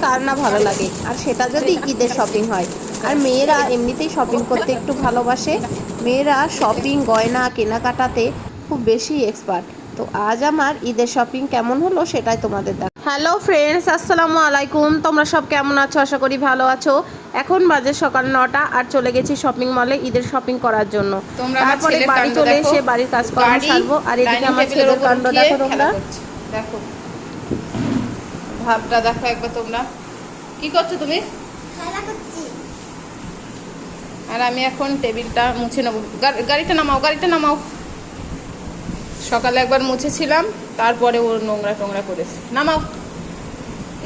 কার না ভালো লাগে, আর সেটা যদি ঈদের শপিং হয়। আর মেয়েরা এমনিতেই শপিং করতে একটু ভালোবাসে, মেয়েরা শপিং গয়না কেনাকাটাতে খুব বেশি এক্সপার্ট। তো আজ আমার ঈদের শপিং কেমন হলো সেটাই তোমাদের দেখ। হ্যালো ফ্রেন্ডস, আসসালামু আলাইকুম। তোমরা সব কেমন আছো? আশা করি ভালো আছো। এখন বাজে সকাল 9টা আর চলে গেছি শপিং মলে ঈদের শপিং করার জন্য। তারপরে বাড়ি চলে এসে বাড়ির কাজকর্ম সারবো। আর এদিকে আমার ছেলের কাণ্ড দেখো তোমরা। দেখো ভাবটা দেখো একবার তোমরা। কি করছো তুমি? আর আমি এখন টেবিলটা মুছে নেবো। গাড়িটা নামাও, গাড়িটা নামাও। সকালে একবার মুছেছিলাম, তারপরে ওর নোংরা টোংরা করেছে। নামাও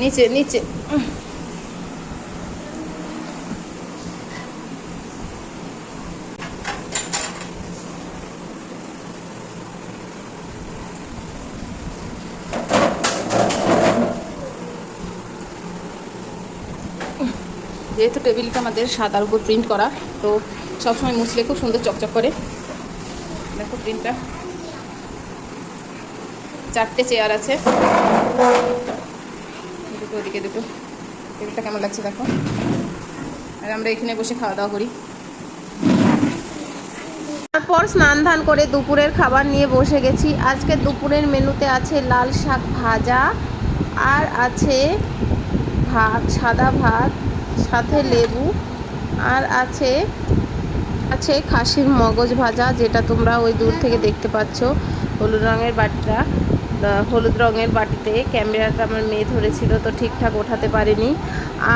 নিচে নিচে। যেহেতু টেবিলটা আমাদের সাদার উপর প্রিন্ট করা, তো সবসময় মুছলে খুব সুন্দর চকচক করে। দেখো প্রিন্টটা। 4টে চেয়ার আছে, দুটো ওদিকে দুটো। টেবিলটা কেমন লাগছে দেখো। আর আমরা এখানে বসে খাওয়া দাওয়া করি। তারপর স্নান ধান করে দুপুরের খাবার নিয়ে বসে গেছি। আজকে দুপুরের মেনুতে আছে লাল শাক ভাজা, আর আছে ভাত, সাদা ভাত, সাথে লেবু, আর আছে খাসির মগজ ভাজা, যেটা তোমরা ওই দূর থেকে দেখতে পাচ্ছ। হলুদ রঙের বাটিতে ক্যামেরাটা আমার মেয়ে ধরেছিল, তো ঠিকঠাক ওঠাতে পারিনি।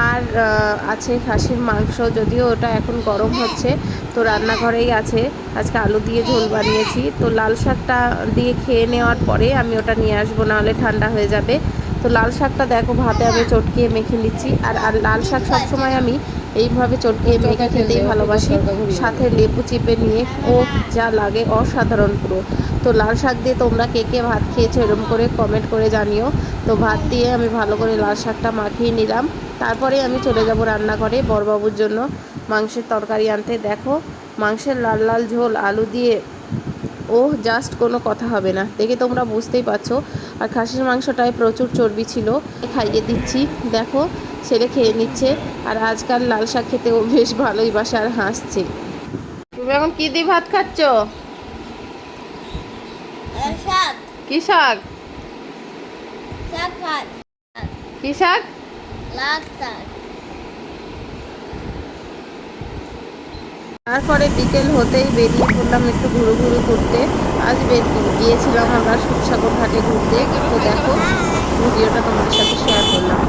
আর আছে খাসির মাংস, যদিও ওটা এখন গরম হচ্ছে, তো রান্নাঘরেই আছে। আজকে আলু দিয়ে ঝোল বানিয়েছি। তো লাল শাকটা দিয়ে খেয়ে নেওয়ার পরে আমি ওটা নিয়ে আসবো, নাহলে ঠান্ডা হয়ে যাবে। তো লাল শাকটা দেখো ভাতে আমি চটকিয়ে মেখে নিচ্ছি। আর লাল শাক সবসময় আমি এইভাবে চটকিয়ে মেখে খেতেই ভালোবাসি, সাথে লেবু চিপে নিয়ে। ও যা লাগে অসাধারণ পুরো। তো লাল শাক দিয়ে তোমরা কে কে ভাত খেয়েছো এরকম করে কমেন্ট করে জানিও। তো ভাত দিয়ে আমি ভালো করে লাল শাকটা মাখিয়ে নিলাম। তারপরে আমি চলে যাব রান্নাঘরে বড়বাবুর জন্য মাংসের তরকারি আনতে। দেখো মাংসের লাল লাল ঝোল আলু দিয়ে, ও জাস্ট কোনো কথা হবে না, দেখে তোমরা বুঝতেই পারছো। আর খাসির মাংসটায় প্রচুর চর্বি ছিল। খাইয়ে দিচ্ছি, দেখো ছেলে খেয়ে নিচ্ছে। আর আজকাল লাল শাক খেতে ও বেশ ভালোই বাসে আর হাসছে। তুমি এখন কি দিয়ে ভাত খাচ্ছ? কি শাক? কি শাক? তারপরে বিকেল হতেই বেরিয়ে পড়লাম একটু ঘুরু করতে। আজ গিয়েছিলাম আমরা সুখসাগর ঘাটে ঘুরতে। তো দেখো ভিডিওটা তোমাদের সাথে শেয়ার করলাম।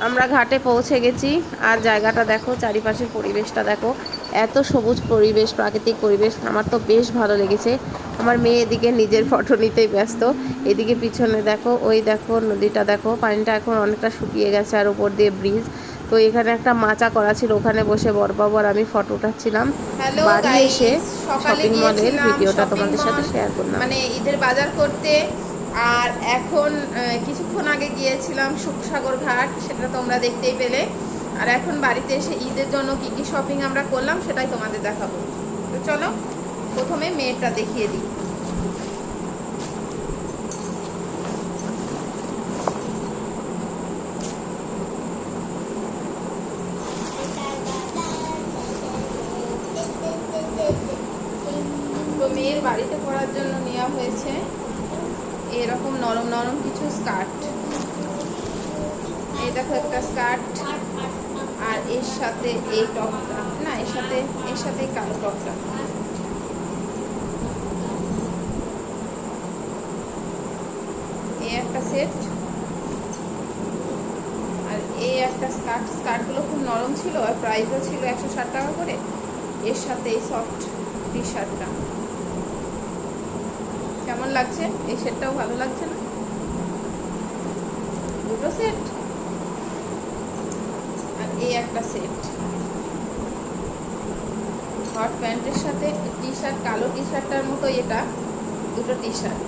আমরা ঘাটে পৌঁছে গেছি। আর জায়গাটা দেখো, চারিপাশের পরিবেশটা দেখো, এত সবুজ পরিবেশ, প্রাকৃতিক পরিবেশ, আমার তো বেশ ভালো লেগেছে। আমার মেয়ে এদিকে নিজের ফটো নিতেই ব্যস্ত। এদিকে পিছনে দেখো, ওই দেখো নদীটা দেখো, পানিটা এখন অনেকটা শুকিয়ে গেছে, আর উপর দিয়ে ব্রিজ। তো এখানে একটা মাচা করা ছিল, ওখানে বসে বড়বাবু আর আমি ফটো উঠাচ্ছিলাম। বাড়ি এসে শপিং মলের ভিডিওটা তোমাদের সাথে শেয়ার করলাম। মানে ঈদের বাজার করতে। আর এখন কিছুক্ষণ আগে গিয়েছিলাম সুখসাগর ঘাট, সেটা তোমরা দেখতেই পেলে। আর এখন বাড়িতে এসে ঈদের জন্য কি কি শপিং আমরা করলাম সেটাই তোমাদের দেখাবো। তো চলো প্রথমে মেয়েটা দেখিয়ে দিই। তো মেয়ের বাড়িতে পরার জন্য নেওয়া হয়েছে এরকম নরম নরম কিছু স্কার্ট। এই দেখো একটা স্কার্ট, আর এর সাথে এই টপটা, না এর সাথে কালো টপটা। এই একটা সেট, আর এই একটা স্কার্টগুলো খুব নরম ছিল, আর প্রাইসও ছিল 160 টাকা করে। এর সাথে এই সফট টি শার্টটা কেমন লাগছে? এই সেটটাও ভালো লাগছে না? দুটো সেট, আর এই একটা সেট। হট প্যান্টের সাথে টি শার্ট, কালো টি শার্টটার মতো এটা, দুটো টি শার্ট,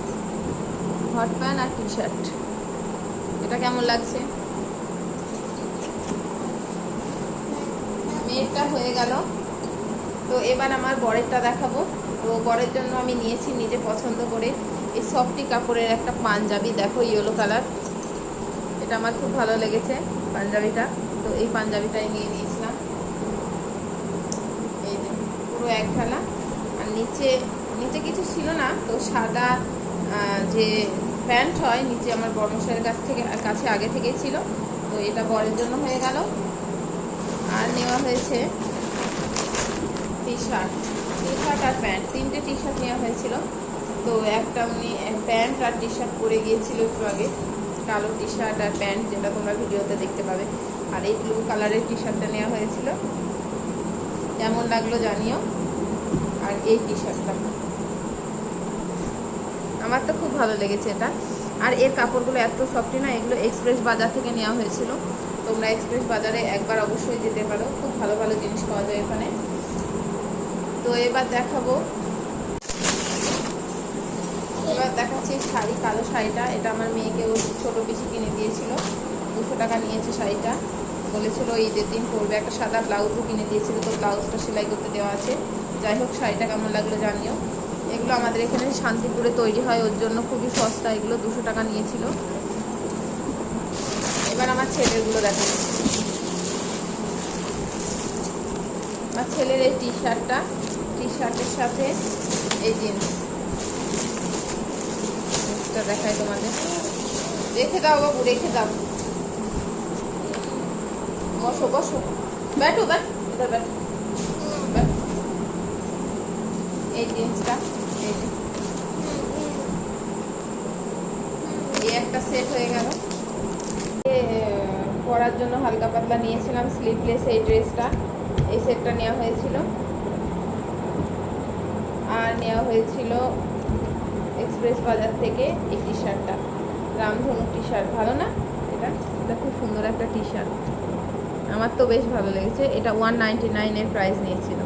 হট প্যান্ট আর টি শার্ট। এটা কেমন লাগছে? মেয়েরটা হয়ে গেল। তো এবার আমার বরেরটা দেখাবো। তো বরের জন্য আমি নিয়েছি নিজে পছন্দ করে এই সফটি কাপড়ের একটা পাঞ্জাবি, দেখো ইয়েলো কালার, এটা আমার খুব ভালো লেগেছে পাঞ্জাবিটা। তো এই পাঞ্জাবিটাই নিয়ে নিয়েছিলাম, এই যে পুরো এক ঢালা। আর নিচে নিচে কিছু ছিল না, তো সাদা যে প্যান্ট হয় নিচে আমার বর্মশাইয়ের কাছে আগে থেকেই ছিল। তো এটা বরের জন্য হয়ে গেল। আর নেওয়া হয়েছে টি শার্ট আর প্যান্ট, 3টে টি শার্ট নেওয়া হয়েছিল। তো একটা উনি প্যান্ট আর টি শার্ট পরে গিয়েছিল একটু আগে, কালো টি শার্ট আর প্যান্ট, যেটা তোমরা ভিডিওতে দেখতে পাবে। আর এই ব্লু কালারের টি শার্টটা নেওয়া হয়েছিল, কেমন লাগলো জানিও। আর এই টি শার্টটা আমার তো খুব ভালো লেগেছে এটা। আর এর কাপড়গুলো এত সফটি না, এগুলো এক্সপ্রেস বাজার থেকে নেওয়া হয়েছিল। তোমরা এক্সপ্রেস বাজারে একবার অবশ্যই যেতে পারো, খুব ভালো ভালো জিনিস পাওয়া যায় এখানে। তো এবার দেখাচ্ছি শাড়ি, কালো শাড়িটা। এটা আমার মেয়েকে ও ছোটো পিসি কিনে দিয়েছিল, 200 টাকা নিয়েছে শাড়িটা। বলেছিল ঈদের দিন পরবে। একটা সাদা ব্লাউজও কিনে দিয়েছিল, তো ব্লাউজটা সেলাই করতে দেওয়া আছে। যাই হোক, শাড়িটা কেমন লাগলো জানিও। এগুলো আমাদের এখানে শান্তিপুরে তৈরি হয়, ওর জন্য খুবই সস্তা, এগুলো 200 টাকা নিয়েছিল। এবার আমার ছেলেরগুলো দেখাচ্ছি। আমার ছেলের এই টি শার্টের সাথে এই জিন্সটা দেখাই তোমাদের। রেখে দাও বাবু, রেখে দাও, বসো বসো, ব্যাটো এবার ব্যাটো। এই জিন্সটা, এই একটা সেট হয়ে গেল। পরার জন্য হালকা পাতলা নিয়েছিলাম স্লিভলেস এই ড্রেসটা, এই সেটটা নেওয়া হয়েছিল। আর নেওয়া হয়েছিল এক্সপ্রেস বাজার থেকে এই টি শার্টটা, রামধনু টি শার্ট, ভালো না? এটা খুব সুন্দর একটা টি শার্ট, আমার তো বেশ ভালো লেগেছে। এটা 199 প্রাইস নিয়েছিল।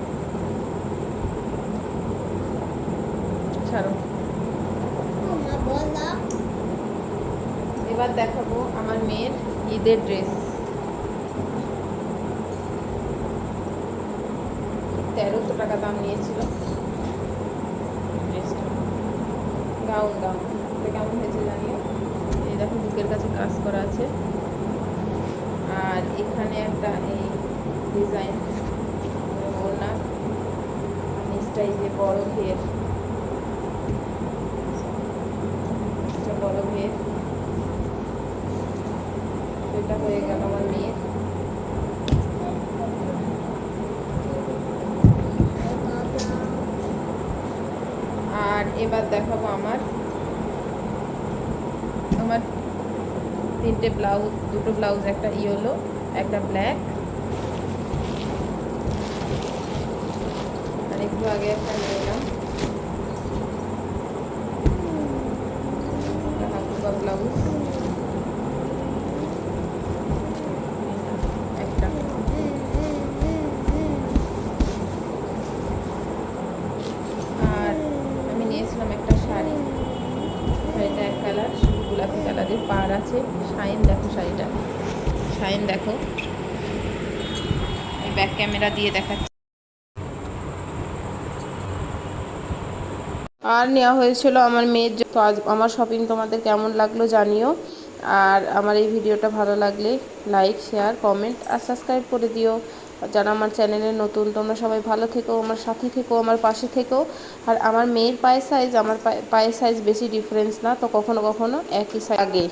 ছাড়ো, এবার দেখাবো আমার মেয়ের ঈদের ড্রেস। 1300 টাকা দাম নিয়েছিল ড্রেসটা। গাউন এটা কেমন হয়েছে জানিও। এই দেখো, বুকের কাছে কাজ করা আছে, আর এখানে একটা এই ডিজাইন ওড়না, নিচটা এই যে বড় ঘের, বড় ঘের। এটা হয়ে গেল আমার মেয়ের। আর এবার দেখাবো আমার 3টে ব্লাউজ, 2টো ব্লাউজ, একটা ইয়েলো একটা ব্ল্যাক, আর একটু আগে একটা নিয়ে এলাম হাফ ব্লাউজ একটা। আর আমি নিয়েছিলাম একটা শাড়ি, শাড়িটা এক কালার, গোলাপি কালারের পাড় আছে, শাইন দেখো শাড়িটা, শাইন দেখো। এই ব্যাক ক্যামেরা দিয়ে দেখাচ্ছি। আর নেওয়া হয়েছিল আমার মেয়ের। তো আজ আমার শপিং তোমাদের কেমন লাগলো জানিও। আর আমার এই ভিডিওটা ভালো লাগলে লাইক, শেয়ার, কমেন্ট আর সাবস্ক্রাইব করে দিও। যারা আমার চ্যানেলে নতুন, তোমরা সবাই ভালো থেকো, আমার সাথে থেকো, আমার পাশে থেকো। আর আমার মেয়ের পায়ের সাইজ আমার পায়ের সাইজ বেশি ডিফারেন্স না, তো কখনো কখনো একই সাইজ আগে।